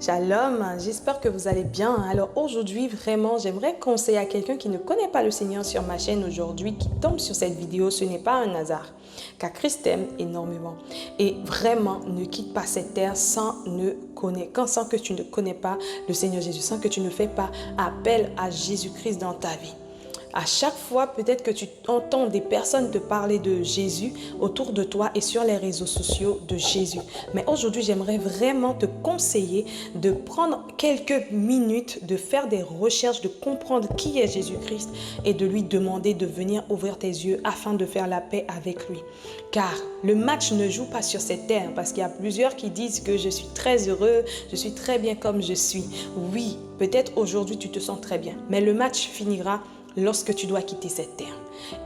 Shalom, j'espère que vous allez bien. Alors aujourd'hui, vraiment, j'aimerais conseiller à quelqu'un qui ne connaît pas le Seigneur sur ma chaîne aujourd'hui, qui tombe sur cette vidéo, ce n'est pas un hasard, car Christ t'aime énormément. Et vraiment, ne quitte pas cette terre sans que tu ne connais pas le Seigneur Jésus, sans que tu ne fais pas appel à Jésus-Christ dans ta vie. À chaque fois, peut-être que tu entends des personnes te parler de Jésus autour de toi et sur les réseaux sociaux de Jésus. Mais aujourd'hui, j'aimerais vraiment te conseiller de prendre quelques minutes, de faire des recherches, de comprendre qui est Jésus-Christ et de lui demander de venir ouvrir tes yeux afin de faire la paix avec lui. Car le match ne joue pas sur cette terre, parce qu'il y a plusieurs qui disent que je suis très heureux, je suis très bien comme je suis. Oui, peut-être aujourd'hui tu te sens très bien, mais le match finira lorsque tu dois quitter cette terre.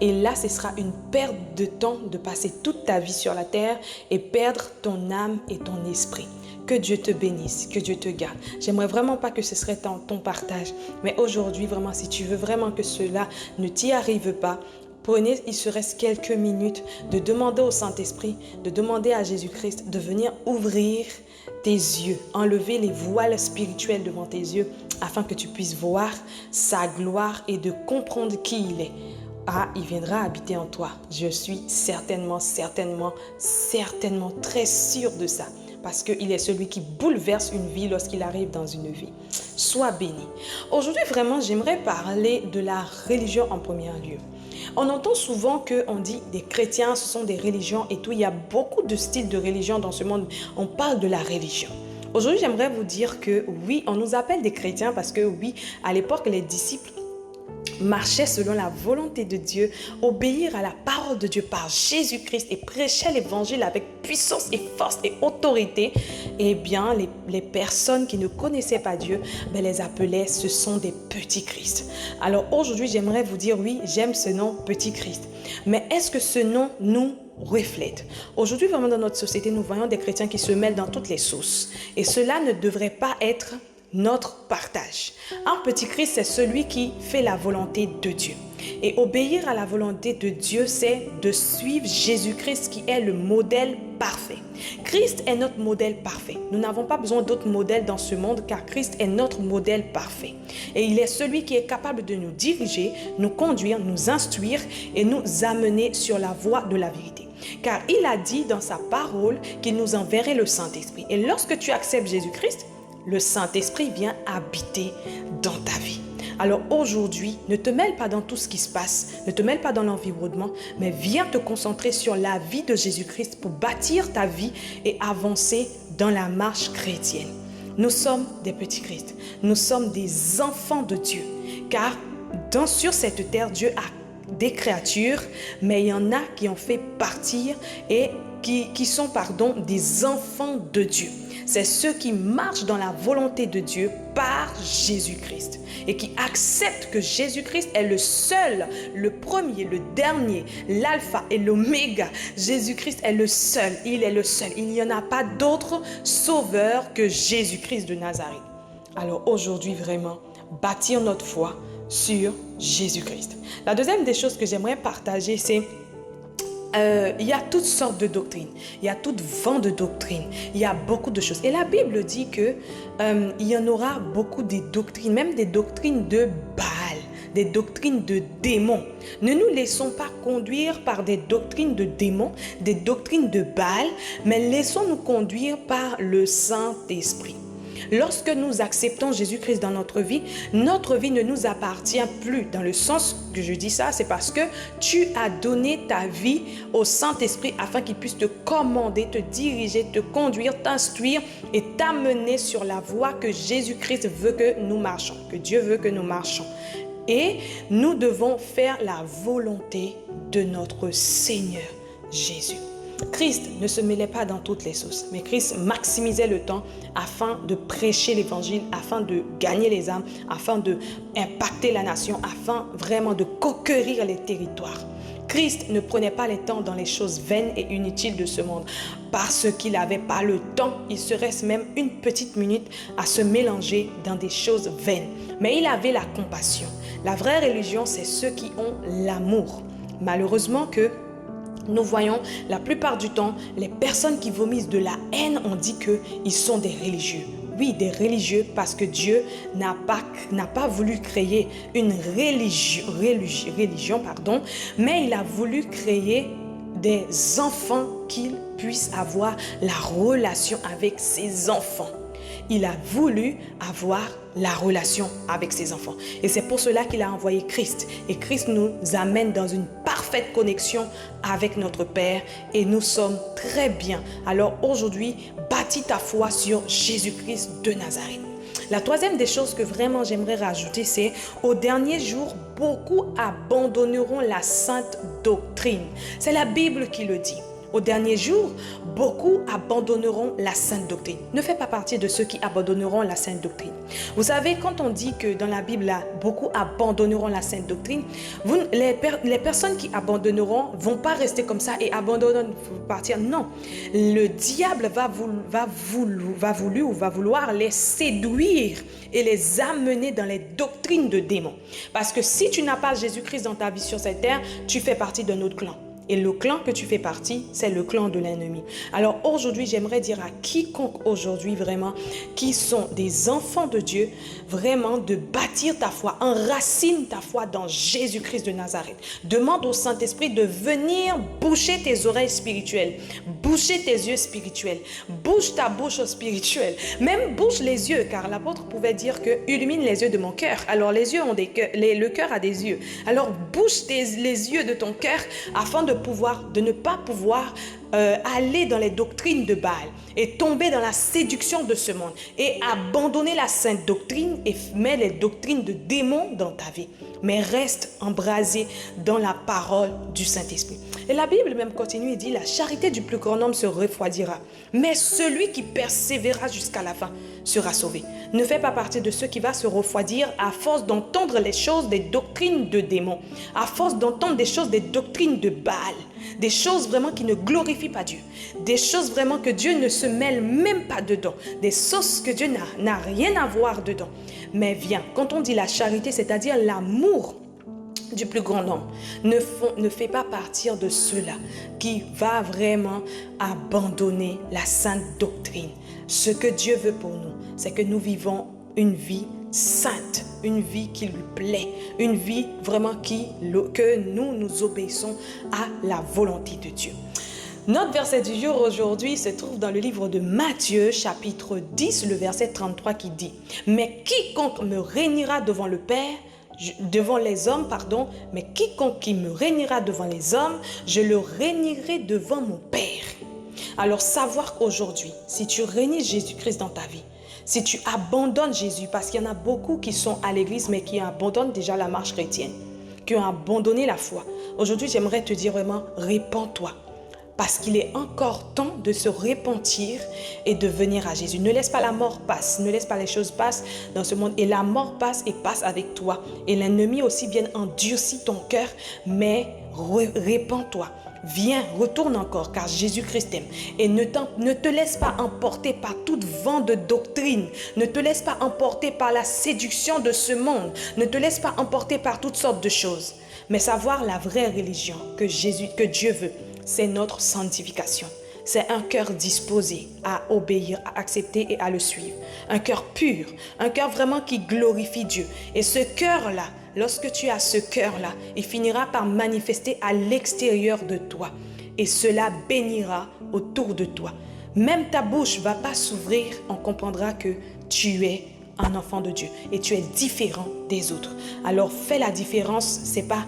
Et là, ce sera une perte de temps de passer toute ta vie sur la terre et perdre ton âme et ton esprit. Que Dieu te bénisse, que Dieu te garde. J'aimerais vraiment pas que ce serait ton partage. Mais aujourd'hui, vraiment, si tu veux vraiment que cela ne t'y arrive pas, prenez, il se reste quelques minutes de demander au Saint-Esprit, de demander à Jésus-Christ de venir ouvrir tes yeux, enlever les voiles spirituels devant tes yeux afin que tu puisses voir sa gloire et de comprendre qui il est. Ah, il viendra habiter en toi. Je suis certainement très sûre de ça. Parce qu'il est celui qui bouleverse une vie lorsqu'il arrive dans une vie. Sois béni. Aujourd'hui, vraiment, j'aimerais parler de la religion en premier lieu. On entend souvent qu'on dit des chrétiens, ce sont des religions et tout. Il y a beaucoup de styles de religion dans ce monde. On parle de la religion. Aujourd'hui, j'aimerais vous dire que oui, on nous appelle des chrétiens parce que oui, à l'époque, les disciples marchaient selon la volonté de Dieu, obéir à la parole de Dieu par Jésus-Christ et prêchaient l'évangile avec puissance et force et autorité. Eh bien, les personnes qui ne connaissaient pas Dieu, les appelaient, ce sont des petits Christ. Alors aujourd'hui, j'aimerais vous dire, oui, j'aime ce nom, petit Christ. Mais est-ce que ce nom nous reflète? Aujourd'hui, vraiment dans notre société, nous voyons des chrétiens qui se mêlent dans toutes les sauces. Et cela ne devrait pas être notre partage. Un petit Christ, c'est celui qui fait la volonté de Dieu. Et obéir à la volonté de Dieu, c'est de suivre Jésus-Christ qui est le modèle parfait. Christ est notre modèle parfait. Nous n'avons pas besoin d'autres modèles dans ce monde car Christ est notre modèle parfait. Et il est celui qui est capable de nous diriger, nous conduire, nous instruire et nous amener sur la voie de la vérité. Car il a dit dans sa parole qu'il nous enverrait le Saint-Esprit. Et lorsque tu acceptes Jésus-Christ, le Saint-Esprit vient habiter dans ta vie. Alors aujourd'hui, ne te mêle pas dans tout ce qui se passe, ne te mêle pas dans l'environnement, mais viens te concentrer sur la vie de Jésus-Christ pour bâtir ta vie et avancer dans la marche chrétienne. Nous sommes des petits Christ, nous sommes des enfants de Dieu, car sur cette terre, Dieu a des créatures, mais il y en a qui ont fait partir et qui sont des enfants de Dieu. C'est ceux qui marchent dans la volonté de Dieu par Jésus-Christ et qui acceptent que Jésus-Christ est le seul, le premier, le dernier, l'alpha et l'oméga. Jésus-Christ est le seul, il est le seul. Il n'y en a pas d'autre sauveur que Jésus-Christ de Nazareth. Alors aujourd'hui, vraiment, bâtir notre foi sur Jésus-Christ. La deuxième des choses que j'aimerais partager, c'est il y a toutes sortes de doctrines, il y a tout vent de doctrines, il y a beaucoup de choses. Et la Bible dit que il y en aura beaucoup des doctrines, même des doctrines de Baal, des doctrines de démons. Ne nous laissons pas conduire par des doctrines de démons, des doctrines de Baal, mais laissons-nous conduire par le Saint-Esprit. Lorsque nous acceptons Jésus-Christ dans notre vie ne nous appartient plus. Dans le sens que je dis ça, c'est parce que tu as donné ta vie au Saint-Esprit afin qu'il puisse te commander, te diriger, te conduire, t'instruire et t'amener sur la voie que Jésus-Christ veut que nous marchions, que Dieu veut que nous marchions. Et nous devons faire la volonté de notre Seigneur Jésus. Christ ne se mêlait pas dans toutes les sauces, mais Christ maximisait le temps afin de prêcher l'évangile, afin de gagner les âmes, afin d'impacter la nation, afin vraiment de conquérir les territoires. Christ ne prenait pas les temps dans les choses vaines et inutiles de ce monde parce qu'il n'avait pas le temps. Il se reste même une petite minute à se mélanger dans des choses vaines. Mais il avait la compassion. La vraie religion, c'est ceux qui ont l'amour. Malheureusement que nous voyons la plupart du temps, les personnes qui vomissent de la haine, on dit qu'ils sont des religieux. oui, des religieux, parce que Dieu n'a pas voulu créer une religion, mais il a voulu créer des enfants qu'ils puissent avoir la relation avec ses enfants. Il a voulu avoir la relation avec ses enfants. Et c'est pour cela qu'il a envoyé Christ. Et Christ nous amène dans une parfaite connexion avec notre Père. Et nous sommes très bien. Alors aujourd'hui, bâtis ta foi sur Jésus-Christ de Nazareth. La troisième des choses que vraiment j'aimerais rajouter, c'est au dernier jour, beaucoup abandonneront la sainte doctrine. C'est la Bible qui le dit. Au dernier jour, beaucoup abandonneront la sainte doctrine. Ne fais pas partie de ceux qui abandonneront la sainte doctrine. Vous savez, quand on dit que dans la Bible, là, beaucoup abandonneront la sainte doctrine, les personnes qui abandonneront ne vont pas rester comme ça et abandonner, partir. Non, le diable va vouloir les séduire et les amener dans les doctrines de démons. Parce que si tu n'as pas Jésus-Christ dans ta vie sur cette terre, tu fais partie d'un autre clan. Et le clan que tu fais partie, c'est le clan de l'ennemi. Alors aujourd'hui, j'aimerais dire à quiconque aujourd'hui vraiment, qui sont des enfants de Dieu, vraiment de bâtir ta foi, enracine ta foi dans Jésus-Christ de Nazareth. Demande au Saint-Esprit de venir boucher tes oreilles spirituelles, boucher tes yeux spirituels, bouche ta bouche spirituelle, même bouche les yeux, car l'apôtre pouvait dire que illumine les yeux de mon cœur. Alors les yeux ont des cœurs, le cœur a des yeux. Alors bouche les yeux de ton cœur afin de ne pas pouvoir aller dans les doctrines de Baal et tomber dans la séduction de ce monde et abandonner la sainte doctrine et mettre les doctrines de démons dans ta vie. Mais reste embrasé dans la parole du Saint-Esprit. Et la Bible même continue et dit, la charité du plus grand nombre se refroidira, mais celui qui persévérera jusqu'à la fin sera sauvé. Ne fais pas partie de ceux qui vont se refroidir à force d'entendre les choses des doctrines de démons, à force d'entendre des choses des doctrines de Baal, des choses vraiment qui ne glorifient pas Dieu, des choses vraiment que Dieu ne se mêle même pas dedans, des sauces que Dieu n'a rien à voir dedans. Mais viens, quand on dit la charité, c'est-à-dire l'amour du plus grand nombre, ne fait pas partir de ceux-là qui va vraiment abandonner la sainte doctrine. Ce que Dieu veut pour nous, c'est que nous vivons une vie sainte, une vie qui lui plaît, une vie vraiment que nous obéissons à la volonté de Dieu. Notre verset du jour aujourd'hui se trouve dans le livre de Matthieu, chapitre 10, le verset 33 qui dit « Mais quiconque me régnera devant le Père, devant les hommes, mais quiconque qui me régnera devant les hommes, je le régnerai devant mon Père. » Alors savoir qu'aujourd'hui, si tu régnes Jésus-Christ dans ta vie, si tu abandonnes Jésus, parce qu'il y en a beaucoup qui sont à l'église, mais qui abandonnent déjà la marche chrétienne, qui ont abandonné la foi. Aujourd'hui, j'aimerais te dire vraiment, répands-toi. Parce qu'il est encore temps de se repentir et de venir à Jésus. Ne laisse pas la mort passer, ne laisse pas les choses passer dans ce monde. Et la mort passe et passe avec toi. Et l'ennemi aussi vient endurcir ton cœur, mais répands-toi. Viens, retourne encore, car Jésus-Christ t'aime. Et ne te laisse pas emporter par tout vent de doctrine. Ne te laisse pas emporter par la séduction de ce monde. Ne te laisse pas emporter par toutes sortes de choses. Mais savoir la vraie religion que Dieu veut, c'est notre sanctification. C'est un cœur disposé à obéir, à accepter et à le suivre. Un cœur pur, un cœur vraiment qui glorifie Dieu. Et ce cœur-là, lorsque tu as ce cœur-là, il finira par manifester à l'extérieur de toi. Et cela bénira autour de toi. Même ta bouche ne va pas s'ouvrir, on comprendra que tu es un enfant de Dieu et tu es différent des autres. Alors fais la différence, ce n'est pas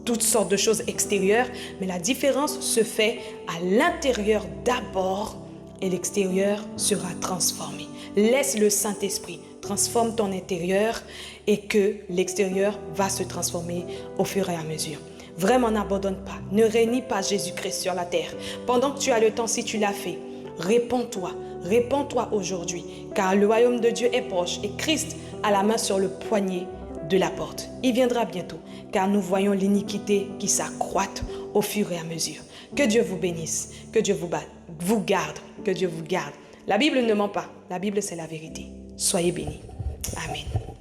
toutes sortes de choses extérieures, mais la différence se fait à l'intérieur d'abord et l'extérieur sera transformé. Laisse le Saint-Esprit transforme ton intérieur et que l'extérieur va se transformer au fur et à mesure. Vraiment, n'abandonne pas. Ne renie pas Jésus-Christ sur la terre. Pendant que tu as le temps, si tu l'as fait, répands-toi. Répands-toi aujourd'hui, car le royaume de Dieu est proche et Christ a la main sur le poignet de la porte. Il viendra bientôt, car nous voyons l'iniquité qui s'accroît au fur et à mesure. Que Dieu vous bénisse, que Dieu vous garde, que Dieu vous garde. La Bible ne ment pas, la Bible c'est la vérité. Soyez bénis. Amen.